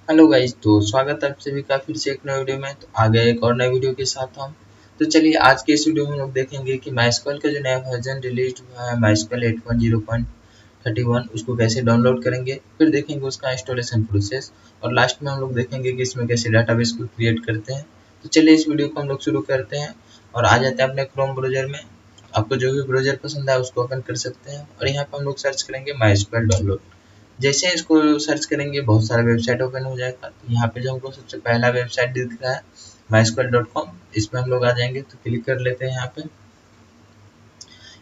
Hello guys, तो स्वागत है आप सभी का फिर से एक नए वीडियो में। तो आ गए एक और नए वीडियो के साथ हम। तो चलिए आज के इस वीडियो में हम लोग देखेंगे कि माइस्क्वेल का जो नया वर्जन रिलीज हुआ है माइस्क्वेल 8.0.31 उसको कैसे डाउनलोड करेंगे, फिर देखेंगे उसका इंस्टॉलेशन प्रोसेस और लास्ट में हम लोग देखेंगे कि इसमें कैसे डाटाबेस को क्रिएट करते हैं। तो चलिए इस वीडियो को हम लोग शुरू करते हैं और आ जाते हैं अपने क्रोम ब्राउजर में। आपको जो भी ब्राउजर पसंद है उसको ओपन कर सकते हैं और यहाँ पर हम लोग सर्च करेंगे माइस्क्वेल डाउनलोड। जैसे इसको सर्च करेंगे बहुत सारा वेबसाइट ओपन हो जाएगा। तो यहाँ पे जो हमको सबसे पहला वेबसाइट दिख रहा है mysql.com, इस पर हम लोग आ जाएंगे तो क्लिक कर लेते हैं यहाँ पे।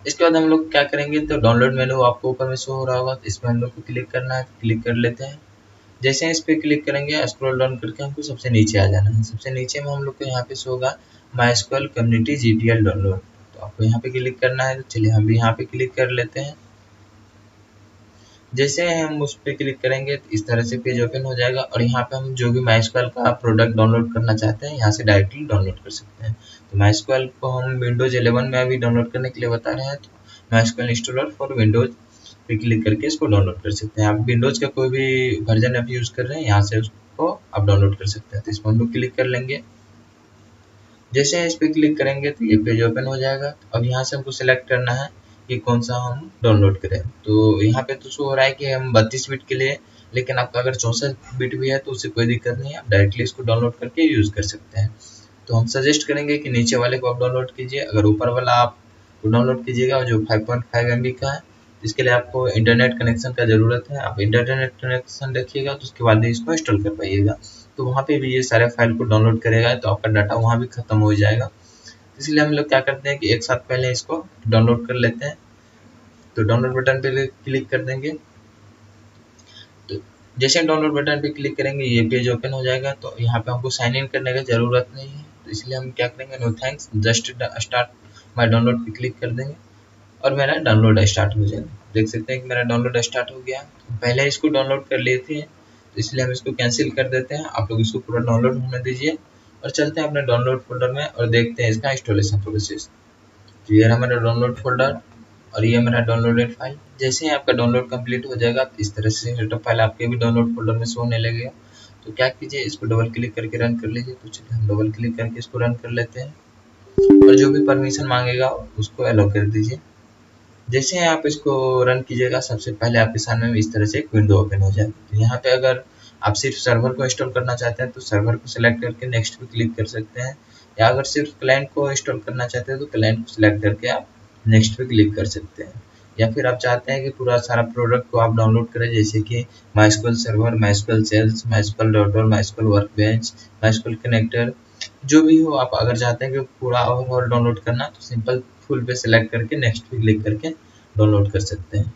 इसके बाद हम लोग क्या करेंगे, तो डाउनलोड मेनू आपको ऊपर में शो हो रहा होगा, तो इस पर हम लोग को क्लिक करना है, क्लिक कर लेते हैं। जैसे इस पे क्लिक करेंगे स्क्रॉल डाउन करके हमको सबसे नीचे आ जाना है। सबसे नीचे में हम लोग को यहाँ पे शो होगा mysql कम्युनिटी GPL डाउनलोड, तो आपको यहाँ पे क्लिक करना है। तो चलिए हम भी यहाँ पे क्लिक कर लेते हैं। जैसे हम उस पर क्लिक करेंगे तो इस तरह से पेज ओपन हो जाएगा और यहाँ पे हम जो भी माइस्क्वेल का प्रोडक्ट डाउनलोड करना चाहते हैं यहाँ से डायरेक्टली डाउनलोड कर सकते हैं। तो माइस्क्वेल को हम विंडोज 11 में अभी डाउनलोड करने के लिए बता रहे हैं, तो माइस्क्वेल इंस्टॉलर फॉर विंडोज पे क्लिक करके इसको डाउनलोड कर सकते हैं। आप विंडोज का कोई भी वर्जन आप यूज कर रहे हैं यहाँ से उसको आप डाउनलोड कर सकते हैं। तो इस पर हम लोग क्लिक कर लेंगे। जैसे इस पर क्लिक करेंगे तो ये पेज ओपन हो जाएगा। अब यहाँ से हमको सिलेक्ट करना है कि कौन सा हम डाउनलोड करें। तो यहाँ पे तो शो हो रहा है कि हम 32 बिट के लिए, लेकिन आपका अगर 64 बिट भी है तो उससे कोई दिक्कत नहीं है, आप डायरेक्टली इसको डाउनलोड करके यूज़ कर सकते हैं। तो हम सजेस्ट करेंगे कि नीचे वाले को आप डाउनलोड कीजिए, अगर ऊपर वाला आप डाउनलोड कीजिएगा जो 5.5 MB का है। इसके लिए आपको इंटरनेट कनेक्शन का ज़रूरत है, आप इंटरनेट कनेक्शन रखिएगा तो उसके बाद ही इसको इंस्टॉल कर पाइएगा। तो वहाँ पे भी ये सारे फाइल को डाउनलोड करेगा तो आपका डाटा वहाँ भी खत्म हो जाएगा। इसलिए हम लोग क्या करते हैं कि एक साथ पहले इसको डाउनलोड कर लेते हैं। तो डाउनलोड बटन पे क्लिक कर देंगे। तो जैसे डाउनलोड बटन पे क्लिक करेंगे ये पेज ओपन हो जाएगा। तो यहाँ पे हमको साइन इन करने की ज़रूरत नहीं है, तो इसलिए हम क्या करेंगे, no thanks, just start my download पे क्लिक कर देंगे और मेरा डाउनलोड स्टार्ट हो जाएगा। देख सकते हैं कि मेरा डाउनलोड स्टार्ट हो गया। तो पहले इसको डाउनलोड कर लिए थे तो इसलिए हम इसको कैंसिल कर देते हैं। आप लोग इसको पूरा डाउनलोड होने दीजिए और चलते हैं अपने डाउनलोड फोल्डर में और देखते हैं इसका इंस्टॉलेशन प्रोसेस। तो ये रहा मेरा डाउनलोड फोल्डर और ये मेरा डाउनलोडेड फाइल। जैसे ही आपका डाउनलोड कंप्लीट हो जाएगा तो इस तरह से सेटअप फाइल आपके भी डाउनलोड फोल्डर में शो होने लगेगा। तो क्या कीजिए, इसको डबल क्लिक करके रन कर लीजिए। तो चलिए हम डबल क्लिक करके इसको रन कर लेते हैं और जो भी परमिशन मांगेगा उसको अलाउ कर दीजिए। जैसे आप इसको रन कीजिएगा सबसे पहले आपके सामने में इस तरह से एक विंडो ओपन हो जाएगी। तो यहाँ पे अगर आप सिर्फ सर्वर को इंस्टॉल करना चाहते हैं तो सर्वर को सिलेक्ट करके नेक्स्ट पे क्लिक कर सकते हैं, या अगर सिर्फ क्लाइंट को इंस्टॉल करना चाहते हैं तो क्लाइंट को सिलेक्ट करके आप नेक्स्ट पे क्लिक कर सकते हैं। या फिर आप चाहते हैं कि पूरा सारा प्रोडक्ट को आप डाउनलोड करें, जैसे कि MySQL server, MySQL shell, MySQL router, MySQL workbench, MySQL connector, जो भी हो, आप अगर चाहते हैं कि पूरा ओवरऑल डाउनलोड करना तो सिंपल फुल पे सिलेक्ट करके नेक्स्ट पे क्लिक करके डाउनलोड कर सकते हैं।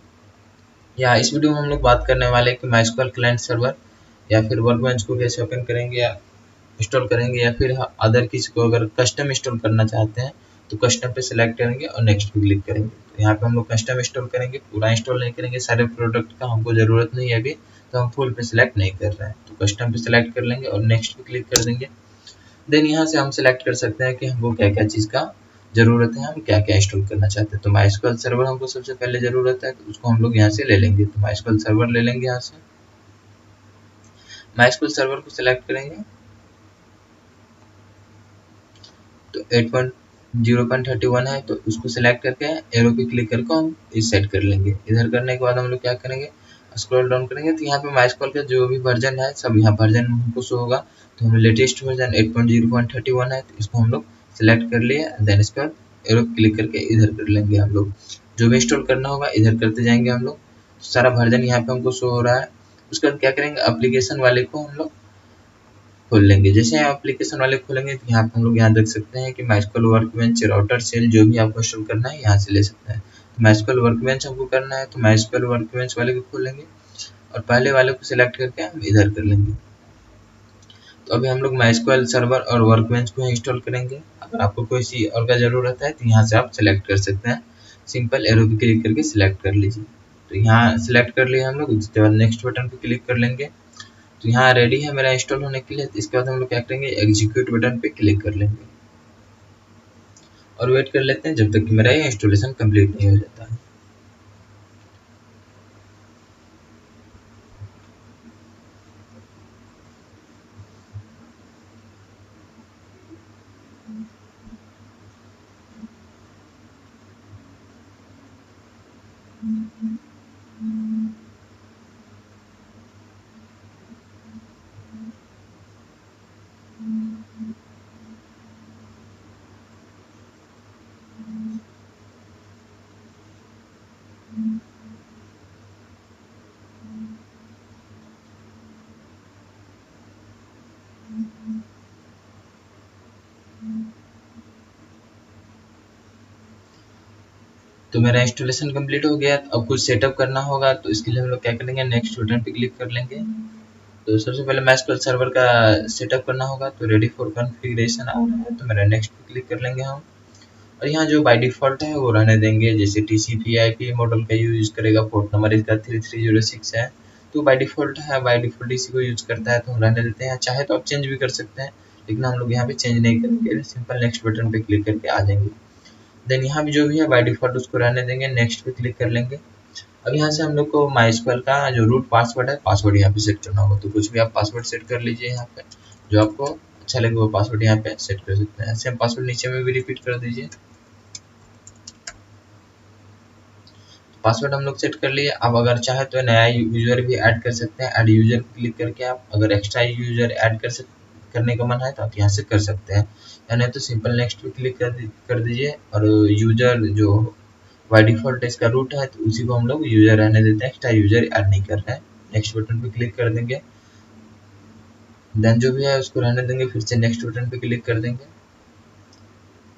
या इस वीडियो में हम लोग बात करने वाले हैं कि माइस्क्वेल क्लाइंट सर्वर या फिर वर्कबेंच को कैसे ओपन करेंगे या इंस्टॉल करेंगे, या फिर अदर किसी को अगर कस्टम इंस्टॉल करना चाहते हैं तो कस्टम पे सिलेक्ट करेंगे और नेक्स्ट पे क्लिक करेंगे। तो यहाँ पे हम लोग कस्टम इंस्टॉल करेंगे, पूरा इंस्टॉल नहीं करेंगे, सारे प्रोडक्ट का हमको ज़रूरत नहीं है अभी, तो हम फुल पे सिलेक्ट नहीं कर रहे हैं। तो कस्टम पे सिलेक्ट कर लेंगे और नेक्स्ट पे क्लिक कर देंगे। देन यहाँ से हम सिलेक्ट कर सकते हैं कि हमको क्या क्या चीज़ का ज़रूरत है, हम क्या क्या इंस्टॉल करना चाहते हैं। तो माइस्क्वेल सर्वर हमको सबसे पहले ज़रूरत है, तो उसको हम लोग यहाँ से ले लेंगे। तो माइस्क्वेल सर्वर ले लेंगे, यहाँ से माइस्क्वेल सर्वर को सिलेक्ट करेंगे। तो 8.0.31 है तो उसको सिलेक्ट करके एरो पे क्लिक करके हम इस सेट कर लेंगे। इधर करने के बाद हम लोग क्या करेंगे, स्क्रॉल डाउन करेंगे तो यहाँ पे माइस्क्वेल का जो भी वर्जन है सब यहाँ वर्जन हमको शो होगा। तो हमें लेटेस्ट वर्जन 8.0.31 है, तो इसको हम लोग सिलेक्ट कर लिए। देन इसके बाद एरो क्लिक करके इधर कर लेंगे। हम लोग जो भी इंस्टॉल करना होगा इधर करते जाएंगे हम लोग। तो सारा वर्जन यहाँ पे हमको शो हो रहा है। उसके बाद क्या करेंगे, एप्लीकेशन वाले को हम लोग खोल लेंगे। जैसे एप्लीकेशन वाले खोलेंगे तो यहाँ पे हम लोग यहाँ देख सकते हैं कि माइस्क्वेल वर्कबेंच, राउटर, सेल, जो भी आपको इंस्टॉल करना है यहाँ से ले सकते हैं। तो माइस्क्वेल वर्कबेंच हमको करना है तो माइस्क्वेल वर्कबेंच वाले को खोलेंगे और पहले वाले को सिलेक्ट करके हम इधर कर लेंगे। तो अभी हम लोग माइस्क्वेल सर्वर और वर्कबेंच को इंस्टॉल करेंगे। अगर आपको कोई सी और का ज़रूरत है तो यहाँ से आप सिलेक्ट कर सकते हैं, सिंपल एरो पे क्लिक करके सिलेक्ट कर लीजिए। तो यहाँ सिलेक्ट कर लिए हम लोग, उसके बाद नेक्स्ट बटन पे क्लिक कर लेंगे। तो यहाँ रेडी है मेरा इंस्टॉल होने के लिए। तो इसके बाद हम लोग क्या करेंगे, एग्जीक्यूट बटन पे क्लिक कर लेंगे और वेट कर लेते हैं जब तक कि मेरा ये इंस्टॉलेशन कंप्लीट नहीं हो जाता है। तो मेरा इंस्टॉलेशन कंप्लीट हो गया। अब कुछ सेटअप करना होगा, तो इसके लिए हम लोग क्या करेंगे, नेक्स्ट बटन पे क्लिक कर लेंगे। तो सबसे पहले MySQL सर्वर का सेटअप करना होगा, तो रेडी फॉर कॉन्फ़िगरेशन आ रहा है, तो मेरा नेक्स्ट पे क्लिक कर लेंगे हम। और यहाँ जो बाय डिफ़ॉल्ट है वो रहने देंगे, जैसे TCP/IP मॉडल का यूज़ करेगा, पोर्ट नंबर इसका 3306 है, तो बाय डिफ़ॉल्ट है, बाय डिफ़ॉल्ट इसी को यूज़ करता है, तो हम रहने देते हैं। चाहे तो आप चेंज भी कर सकते हैं, लेकिन हम लोग यहाँ पे चेंज नहीं करेंगे, सिंपल नेक्स्ट बटन पे क्लिक करके आ जाएंगे। देन यहाँ भी जो भी है बाय डिफ़ॉल्ट उसको रहने देंगे, नेक्स्ट पे क्लिक कर लेंगे। अब यहाँ से हम लोग को MySQL का जो रूट पासवर्ड है, पासवर्ड यहाँ पे सेट करना होगा, तो कुछ भी आप पासवर्ड सेट कर लीजिए। यहाँ पे जो आपको अच्छा लगे वो पासवर्ड यहाँ पे सेट कर सकते हैं। सेम पासवर्ड नीचे में भी रिपीट कर दीजिए। पासवर्ड हम लोग सेट कर लिए। अब अगर चाहे तो नया यूजर भी ऐड कर सकते हैं। ऐड यूजर क्लिक करके आप अगर एक्स्ट्रा यूजर ऐड करने का मन है तो आप यहाँ से कर सकते हैं, या नहीं तो सिंपल नेक्स्ट पे क्लिक कर दीजिए। और यूजर जो बाय डिफ़ॉल्ट इसका रूट है, तो उसी को हम लोग यूजर रहने देते हैं, एक्स्ट्रा यूजर ऐड नहीं कर रहे हैं। नेक्स्ट बटन पे क्लिक कर देंगे। देन जो भी है उसको रहने देंगे, फिर से नेक्स्ट बटन पे क्लिक कर देंगे।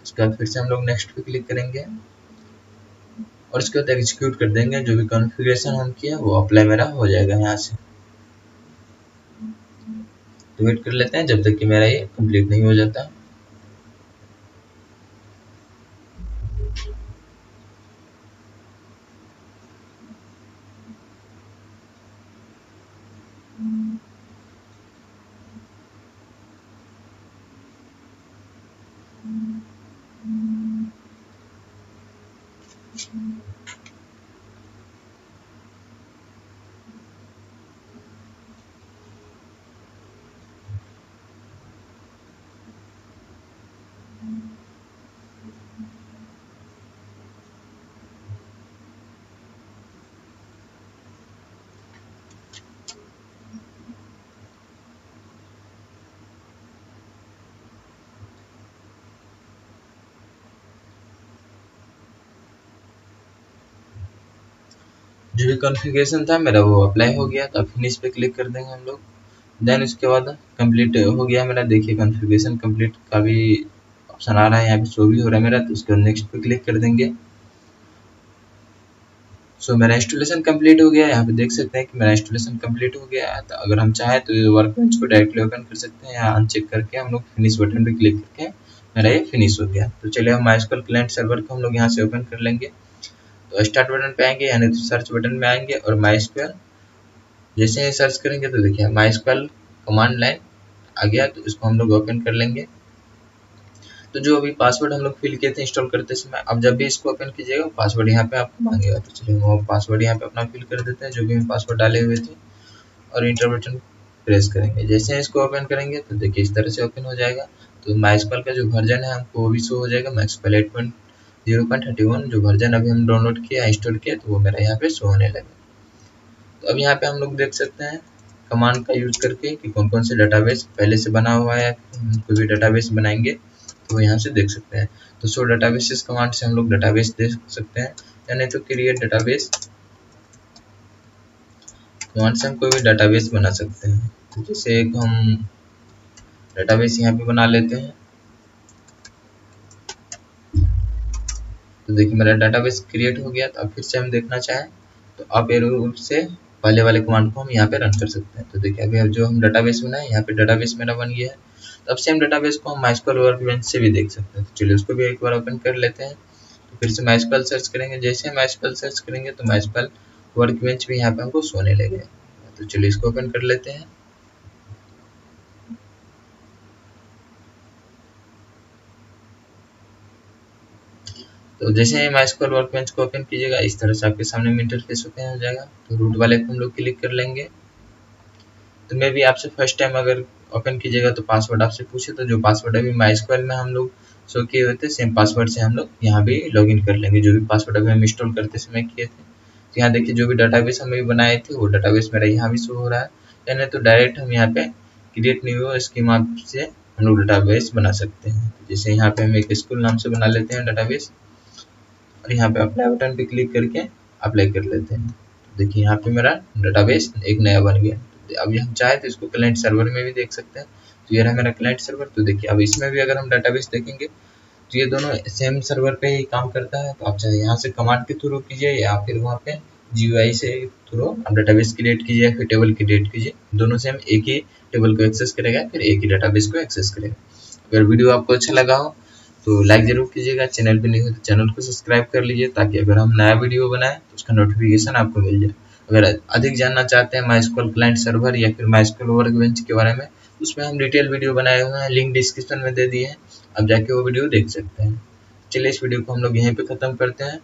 उसके बाद फिर से हम लोग नेक्स्ट पे क्लिक करेंगे और उसके बाद एग्जीक्यूट कर देंगे। जो भी कॉन्फ़िगरेशन हम किया वो अप्लाई मेरा हो जाएगा यहाँ से। तो वेट कर लेते हैं जब तक कि मेरा ये कंप्लीट नहीं हो जाता। जो भी कॉन्फ़िगरेशन था मेरा वो अप्लाई हो गया, तो अब फिनिश पे क्लिक कर देंगे हम लोग। देन उसके बाद कंप्लीट हो गया मेरा। देखिए कॉन्फ़िगरेशन कंप्लीट का भी ऑप्शन आ रहा है, यहाँ पे शो भी हो रहा है मेरा, तो उसके बाद नेक्स्ट पे क्लिक कर देंगे। सो मेरा इंस्टॉलेशन कंप्लीट हो गया। यहाँ पे देख सकते हैं कि मेरा इंस्टॉलेशन कंप्लीट हो गया है। तो अगर हम चाहें तो वर्कबेंच को डायरेक्टली ओपन कर सकते हैं, या अनचेक करके हम लोग फिनिश बटन पे क्लिक करके मेरा ये फिनिश हो गया। तो चलिए हम MySQL क्लाइंट सर्वर को हम लोग यहाँ से ओपन कर लेंगे। तो स्टार्ट बटन पे आएंगे, यानी तो सर्च बटन में आएंगे और MySQL जैसे ही सर्च करेंगे तो देखिए MySQL कमांड लाइन आ गया, तो इसको हम लोग ओपन कर लेंगे। तो जो अभी पासवर्ड हम लोग फिल किए थे इंस्टॉल करते समय, अब जब भी इसको ओपन कीजिएगा पासवर्ड यहाँ पे आपको मांगेगा। तो चलिए वो पासवर्ड यहाँ पे अपना फिल कर देते हैं, जो भी हम पासवर्ड डाले हुए थे, और इंटर बटन प्रेस करेंगे। जैसे इसको ओपन करेंगे तो देखिए इस तरह से ओपन हो जाएगा। तो MySQL का जो वर्जन है हमको वो भी शो हो जाएगा। MySQL 8.0.31 जो वर्जन अभी हम डाउनलोड किया इंस्टॉल किया, तो वो मेरा यहाँ पे शो होने लगा। तो अब यहाँ पे हम लोग देख सकते हैं कमांड का यूज करके कि कौन कौन से डाटाबेस पहले से बना हुआ है, कोई भी डाटाबेस बनाएंगे तो यहाँ से देख सकते हैं। तो शो डाटाबेसेस कमांड से हम लोग डाटाबेस देख सकते हैं, या नहीं तो क्रिएट डाटाबेस कमांड से हम कोई भी डाटाबेस बना सकते हैं। तो जैसे एक हम डाटाबेस यहाँ पे बना लेते हैं। तो देखिए मेरा डाटाबेस क्रिएट हो गया। तो अब फिर से हम देखना चाहें तो अप एरो से पहले वाले कमांड को हम यहाँ पे रन कर सकते हैं। तो देखिए अभी अब जो हम डाटाबेस बनाए यहाँ पे डाटाबेस मेरा बन गया है। तो अब सेम डाटाबेस को हम MySQL वर्कबेंच से भी देख सकते हैं। तो चलिए उसको भी एक बार ओपन कर लेते हैं। तो फिर से MySQL सर्च करेंगे। जैसे MySQL सर्च करेंगे तो MySQL वर्कबेंच भी यहाँ पे हमको सोने लगे। तो चलिए इसको ओपन कर लेते हैं। तो जैसे ही MySQL वर्कबेंच को ओपन कीजिएगा इस तरह से आपके सामने में इंटरफेस ओपन हो जाएगा। तो रूट वाले को हम लोग क्लिक कर लेंगे। तो मे भी आपसे फर्स्ट टाइम अगर ओपन कीजिएगा तो पासवर्ड आपसे पूछे, तो जो पासवर्ड अभी MySQL में हम लोग शो किए हुए थे सेम पासवर्ड से हम लोग यहाँ भी लॉगिन कर लेंगे, जो भी पासवर्ड अभी हम इंस्टॉल करते समय किए थे। तो यहाँ देखिए जो भी डाटाबेस हम अभी बनाए थे वो डाटाबेस मेरा यहाँ भी शो हो रहा है, या नहीं तो डायरेक्ट हम यहाँ पे क्रिएट न्यू स्कीमा से हम लोग डाटाबेस बना सकते हैं। जैसे यहाँ पे हम एक स्कूल नाम से बना लेते हैं डाटाबेस, और यहाँ पे अप्लाई बटन पे क्लिक करके अप्लाई कर लेते हैं। तो देखिए यहाँ पे मेरा डाटाबेस एक नया बन गया। अब हम चाहे तो इसको क्लाइंट सर्वर में भी देख सकते हैं। तो ये रहा मेरा क्लाइंट सर्वर। तो देखिए अब इसमें भी अगर हम डाटाबेस देखेंगे तो ये दोनों सेम सर्वर पे ही काम करता है। तो आप चाहे यहाँ से कमांड के थ्रू कीजिए या फिर वहाँ पे GUI से थ्रू आप डाटाबेस क्रिएट कीजिए या फिर टेबल क्रिएट कीजिए, दोनों सेम एक ही टेबल को एक्सेस करेगा, फिर एक ही डाटाबेस को एक्सेस करेगा। अगर वीडियो आपको अच्छा लगा हो तो लाइक जरूर कीजिएगा, चैनल पे नहीं हो तो चैनल को सब्सक्राइब कर लीजिए ताकि अगर हम नया वीडियो बनाएं तो उसका नोटिफिकेशन आपको मिल जाए। अगर अधिक जानना चाहते हैं MySQL क्लाइंट सर्वर या फिर MySQL वर्कबेंच के बारे में, उसमें हम डिटेल वीडियो बनाए हुए हैं, लिंक डिस्क्रिप्शन में दे दिए हैं, आप जाके वो वीडियो देख सकते हैं। चलिए इस वीडियो को हम लोग यहीं पे ख़त्म करते हैं।